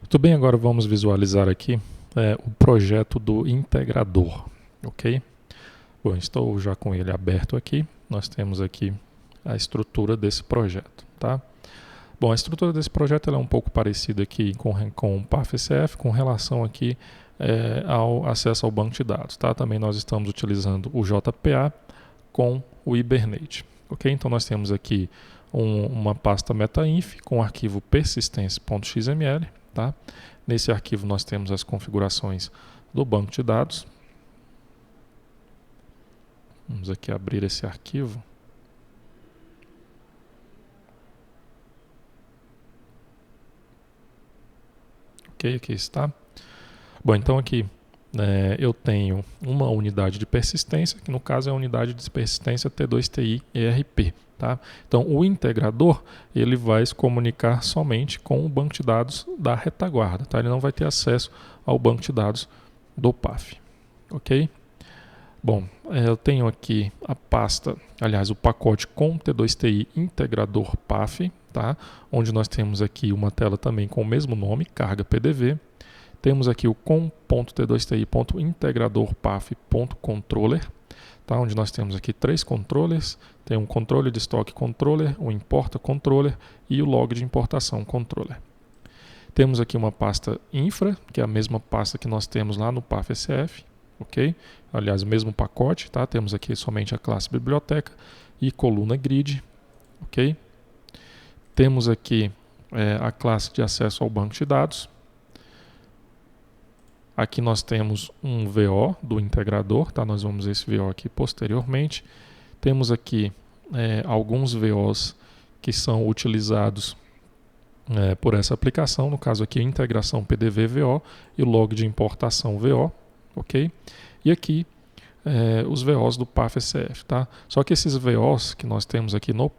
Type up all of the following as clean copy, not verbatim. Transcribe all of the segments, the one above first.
Muito bem, agora vamos visualizar aqui o projeto do integrador, ok? Bom, estou já com ele aberto aqui. Nós temos aqui a estrutura desse projeto, tá? Bom, a estrutura desse projeto ela é um pouco parecida aqui com o PAFCF, com relação aqui ao acesso ao banco de dados, tá? Também nós estamos utilizando o JPA com o Hibernate, ok? Então nós temos aqui uma pasta metainf com o arquivo persistência.xml, tá? Nesse arquivo nós temos as configurações do banco de dados. Vamos aqui abrir esse arquivo. Ok, aqui está. Bom, então aqui eu tenho uma unidade de persistência, que no caso é a unidade de persistência T2TI ERP. Tá? Então o integrador ele vai se comunicar somente com o banco de dados da retaguarda. Tá? Ele não vai ter acesso ao banco de dados do PAF. Ok? Bom, eu tenho aqui a pasta, aliás, o pacote com T2TI integrador PAF, tá? Onde nós temos aqui uma tela também com o mesmo nome, carga PDV. Temos aqui o com.t2ti.integradorpaf.controller, tá? Onde nós temos aqui 3 controllers, tem um controle de estoque controller, um importa controller e o log de importação controller. Temos aqui uma pasta infra, que é a mesma pasta que nós temos lá no PAFCF, ok? Aliás, o mesmo pacote, tá? Temos aqui somente a classe biblioteca e coluna grid, ok? Temos aqui a classe de acesso ao banco de dados. Aqui nós temos um VO do integrador, tá? Nós vamos ver esse VO aqui posteriormente. Temos aqui alguns VOs que são utilizados por essa aplicação, no caso aqui a integração PDV VO e o log de importação VO, ok? E aqui os VOs do PAFCF, tá? Só que esses VOs que nós temos aqui no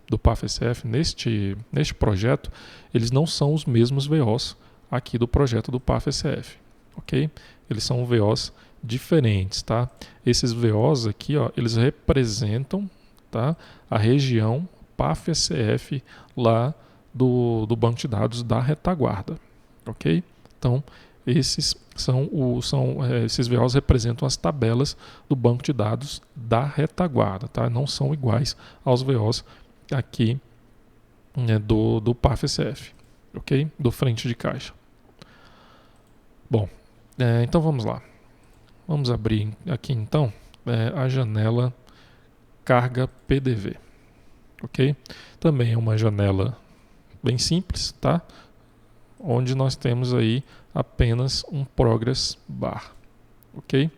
do PAFCF, neste projeto, eles não são os mesmos VOs aqui do projeto do PAFCF. Ok? Eles são VOs diferentes, tá? Esses VOs aqui, ó, eles representam, tá, a região PAFCF lá do banco de dados da retaguarda, ok? Então, esses esses VOs representam as tabelas do banco de dados da retaguarda, tá? Não são iguais aos VOs aqui do PAFCF, ok? Do frente de caixa. Bom, então vamos lá. Vamos abrir aqui então a janela carga PDV, ok? Também é uma janela bem simples, tá? Onde nós temos aí apenas um progress bar, ok?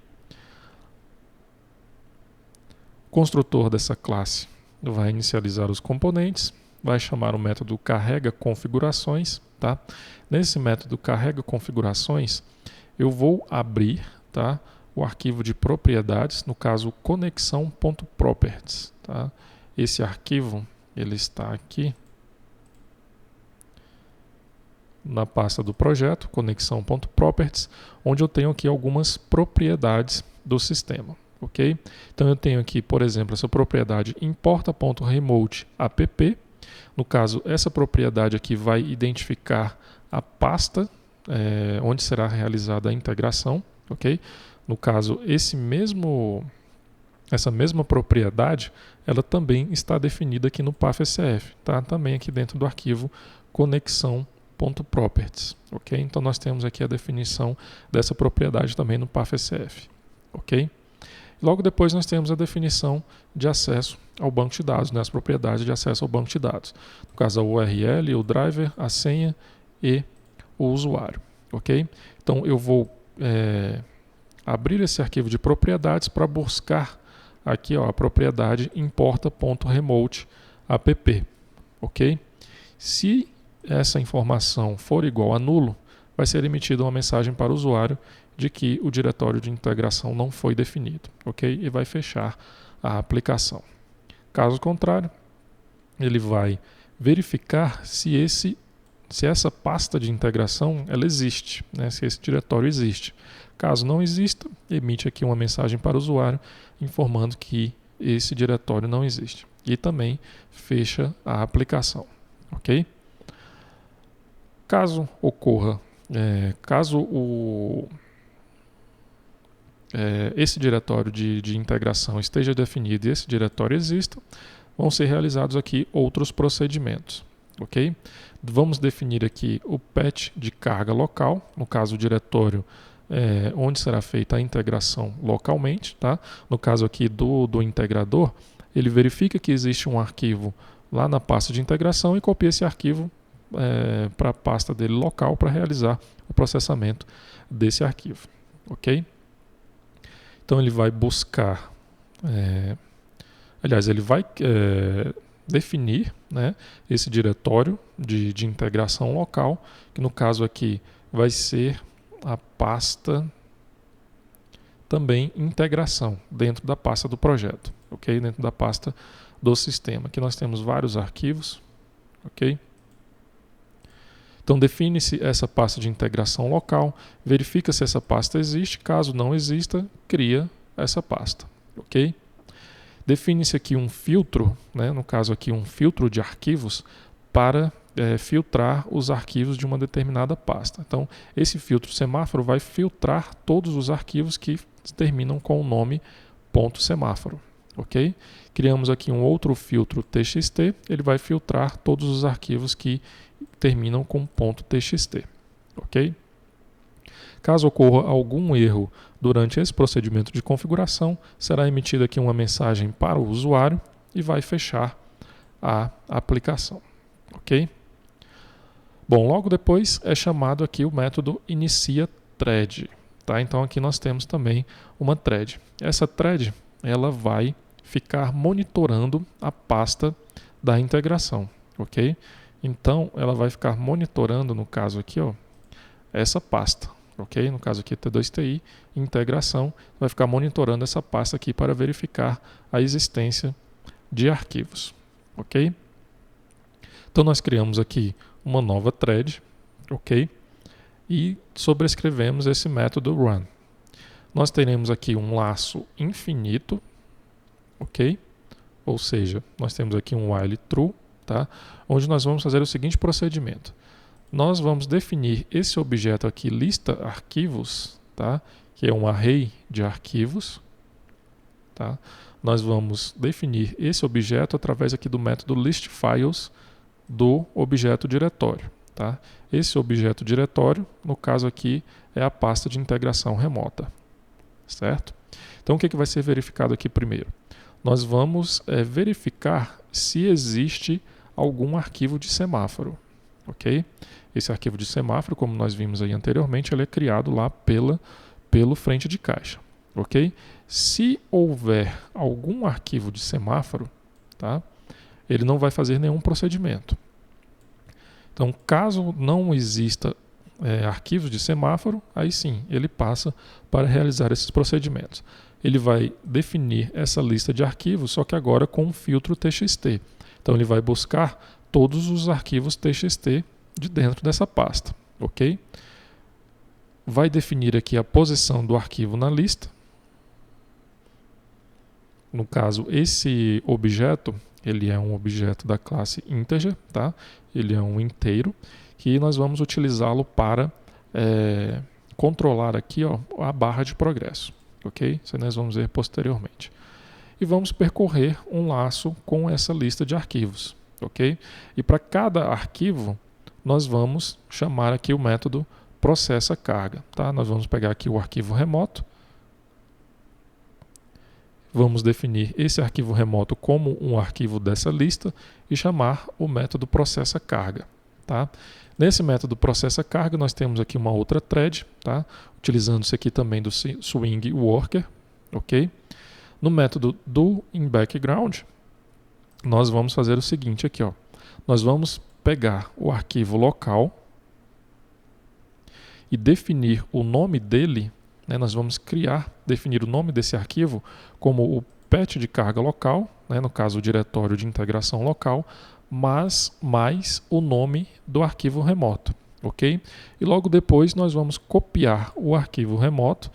O construtor dessa classe vai inicializar os componentes, vai chamar o método carrega configurações, tá? Nesse método carrega configurações, eu vou abrir, tá, o arquivo de propriedades, no caso conexão.properties, tá? Esse arquivo ele está aqui na pasta do projeto, conexão.properties, onde eu tenho aqui algumas propriedades do sistema, ok? Então eu tenho aqui, por exemplo, essa propriedade importa.remote.app. No caso, essa propriedade aqui vai identificar a pasta onde será realizada a integração, ok? No caso, essa mesma propriedade, ela também está definida aqui no PAFCF, tá? Também aqui dentro do arquivo conexão.properties, ok? Então nós temos aqui a definição dessa propriedade também no PAFCF, ok? Logo depois nós temos a definição de acesso ao banco de dados, né? As propriedades de acesso ao banco de dados. No caso, a URL, o driver, a senha e o usuário, ok? Então eu vou abrir esse arquivo de propriedades para buscar aqui, ó, a propriedade importa.remote.app, ok? Se essa informação for igual a nulo, vai ser emitida uma mensagem para o usuário de que o diretório de integração não foi definido, ok? E vai fechar a aplicação. Caso contrário, ele vai verificar se essa pasta de integração ela existe, né? Se esse diretório existe. Caso não exista, emite aqui uma mensagem para o usuário informando que esse diretório não existe. E também fecha a aplicação, ok? Caso ocorra, caso esse diretório de integração esteja definido e esse diretório exista, vão ser realizados aqui outros procedimentos. Ok? Vamos definir aqui o patch de carga local, no caso o diretório onde será feita a integração localmente. Tá? No caso aqui do integrador, ele verifica que existe um arquivo lá na pasta de integração e copia esse arquivo para a pasta dele local para realizar o processamento desse arquivo. Ok? Então ele vai buscar, ele vai definir, né, esse diretório de integração local, que no caso aqui vai ser a pasta também integração, dentro da pasta do projeto, ok? Dentro da pasta do sistema. Aqui nós temos vários arquivos, ok? Então define-se essa pasta de integração local, verifica se essa pasta existe, caso não exista, cria essa pasta, ok? Define-se aqui um filtro, né, no caso aqui um filtro de arquivos, para filtrar os arquivos de uma determinada pasta. Então esse filtro semáforo vai filtrar todos os arquivos que terminam com o nome .semáforo, ok? Criamos aqui um outro filtro txt, ele vai filtrar todos os arquivos que terminam com .txt, ok? Caso ocorra algum erro durante esse procedimento de configuração, será emitida aqui uma mensagem para o usuário e vai fechar a aplicação, ok? Bom, logo depois é chamado aqui o método inicia_thread, tá? Então aqui nós temos também uma thread. Essa thread, ela vai ficar monitorando a pasta da integração, ok? Então ela vai ficar monitorando, no caso aqui, ó, essa pasta, ok? No caso aqui T2TI, integração, vai ficar monitorando essa pasta aqui para verificar a existência de arquivos, ok? Então nós criamos aqui uma nova thread, ok? E sobrescrevemos esse método run. Nós teremos aqui um laço infinito, ok? Ou seja, nós temos aqui um while true, tá? Onde nós vamos fazer o seguinte procedimento. Nós vamos definir esse objeto aqui, lista arquivos, tá? Que é um array de arquivos, tá? Nós vamos definir esse objeto através aqui do método listFiles do objeto diretório, tá? Esse objeto diretório, no caso aqui, é a pasta de integração remota, certo? Então o que vai ser verificado aqui primeiro? Nós vamos verificar se existe algum arquivo de semáforo, ok? Esse arquivo de semáforo, como nós vimos aí anteriormente, ele é criado lá pelo frente de caixa, ok? Se houver algum arquivo de semáforo, tá? Ele não vai fazer nenhum procedimento. Então, caso não exista arquivos de semáforo, aí sim, ele passa para realizar esses procedimentos. Ele vai definir essa lista de arquivos, só que agora com um filtro txt. Então, ele vai buscar todos os arquivos txt de dentro dessa pasta, ok? Vai definir aqui a posição do arquivo na lista. No caso, esse objeto, ele é um objeto da classe integer, tá? Ele é um inteiro, que nós vamos utilizá-lo para controlar aqui, ó, a barra de progresso, ok? Isso nós vamos ver posteriormente. E vamos percorrer um laço com essa lista de arquivos, ok? E para cada arquivo, nós vamos chamar aqui o método processa carga, tá? Nós vamos pegar aqui o arquivo remoto, vamos definir esse arquivo remoto como um arquivo dessa lista e chamar o método processa carga, tá? Nesse método processa carga, nós temos aqui uma outra thread, tá? Utilizando-se aqui também do swing worker, ok? No método do inBackground, nós vamos fazer o seguinte aqui, ó. Nós vamos pegar o arquivo local e definir o nome dele, né? Nós vamos definir o nome desse arquivo como o patch de carga local, né? No caso o diretório de integração local, mas mais o nome do arquivo remoto, ok? E logo depois nós vamos copiar o arquivo remoto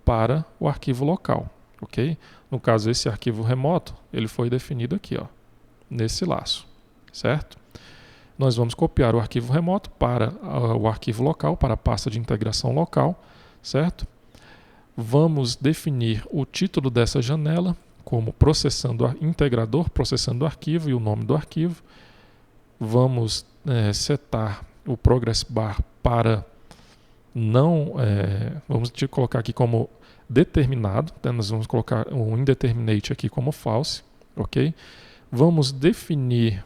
para o arquivo local, ok? No caso esse arquivo remoto, ele foi definido aqui, ó, nesse laço, certo? nós vamos copiar o arquivo remoto para o arquivo local, para a pasta de integração local, certo? Vamos definir o título dessa janela como integrador processando o arquivo e o nome do arquivo. Vamos setar o progress bar para vamos colocar aqui como determinado, tá? Nós vamos colocar o indeterminate aqui como false, ok? Vamos definir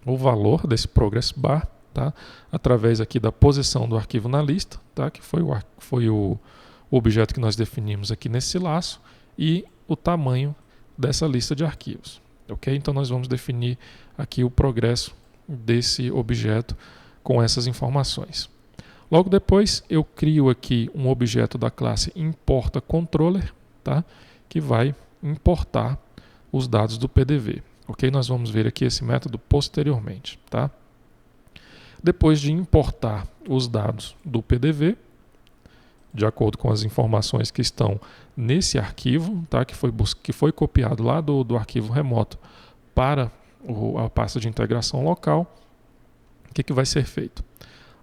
o valor desse progress bar, tá? Através aqui da posição do arquivo na lista, tá? Que foi o objeto que nós definimos aqui nesse laço, e o tamanho dessa lista de arquivos, ok? Então nós vamos definir aqui o progresso desse objeto com essas informações. Logo depois eu crio aqui um objeto da classe ImportaController, tá? Que vai importar os dados do PDV. Ok? Nós vamos ver aqui esse método posteriormente. Tá? Depois de importar os dados do PDV, de acordo com as informações que estão nesse arquivo, tá? que foi copiado lá do arquivo remoto para a pasta de integração local, o que vai ser feito?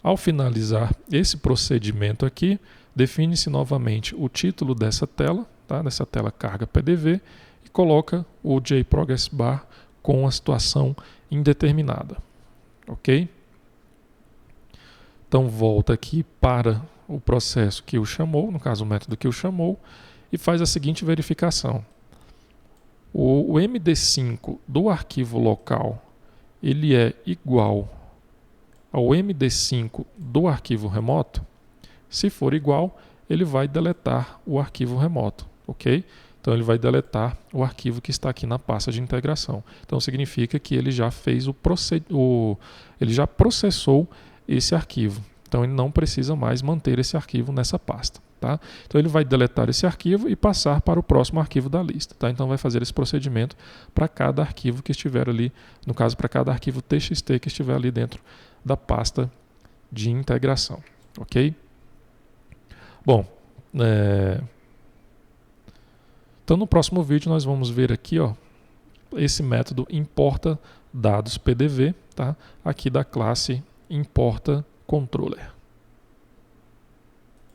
Ao finalizar esse procedimento aqui, define-se novamente o título dessa tela, tá? Dessa tela carga PDV, e coloca o JProgressBar com a situação indeterminada. Ok? Então volta aqui para o processo que o chamou, no caso o método que o chamou, e faz a seguinte verificação. O MD5 do arquivo local, ele é igual ao MD5 do arquivo remoto? Se for igual, ele vai deletar o arquivo remoto, ok? Então ele vai deletar o arquivo que está aqui na pasta de integração. Então significa que ele já fez ele já processou esse arquivo. Então ele não precisa mais manter esse arquivo nessa pasta, tá? Então ele vai deletar esse arquivo e passar para o próximo arquivo da lista, tá? Então vai fazer esse procedimento para cada arquivo que estiver ali, no caso para cada arquivo TXT que estiver ali dentro da pasta de integração, ok? Bom, então no próximo vídeo nós vamos ver aqui, ó, esse método importa dados PDV, tá? Aqui da classe ImportaController.